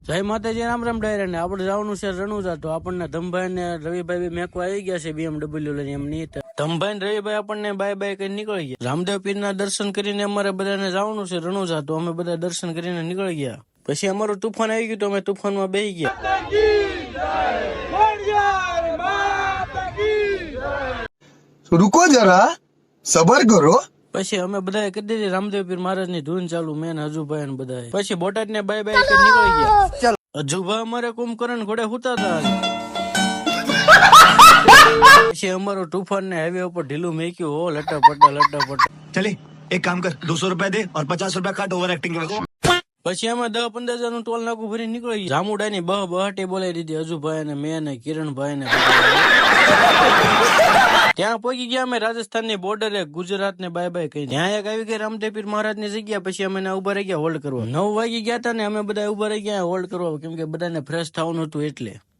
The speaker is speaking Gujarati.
જય માતાજી, રામ રામ ડાયરા ને આપણે જવાનું છે રણુજા. તો આપણને ધમભાઈ ને રવિભાઈ મેકવા આવી ગયા છે BMW લઈને. એમની ધમભાઈ ને રવિભાઈ આપણને બાય બાય કરી નીકળી ગયા. રામદેવ પીર ના દર્શન કરીને અમારે બધાને જવાનું છે રણુજા. તો અમે બધા દર્શન કરીને નીકળી ગયા. પછી અમારું તુફાન આવી ગયું તો અમે તુફાનમાં બેસી ગયા. रुको जरा सबर करो. પછી અમે બધા કરી દીધી રામદેવ પીર મહારાજ ની ધૂન ચાલુ. મેન હજુભાઈ ને બધા પછી બોટાદ ને બાય બાય કરી નીકળી ગયા. હજુભાઈ અમારે કુંભકરણ ઘોડે હુતા હતા. પછી અમારું તુફાન ને હાઈવે ઉપર ઢીલું મેક્યું. હો લટાપટા. चले एक काम कर 200 रुपए दे और 50 रुपए काट ओवर एक्टिंग कर. પછી અમે 10-15 નું ટોલ નાકું ભરી નીકળી ગયા. જામુડા ની બહાટી બોલાવી દીધી હજુભાઈ ને મેં ને કિરણભાઈ ને. ત્યાં પહોંચી ગયા અમે રાજસ્થાન ની બોર્ડરે. ગુજરાત ને બાય બાય કહી ત્યાં એક આવી ગઈ રામદેવ પીર મહારાજ ની જગ્યા. પછી અમે ઉભા રહી ગયા હોલ્ડ કરવા. 9 વાગી ગયા હતા ને અમે બધા ઉભા રહી ગયા હોલ્ડ કરવા, કેમ કે બધાને ફ્રેશ થવાનું હતું એટલે.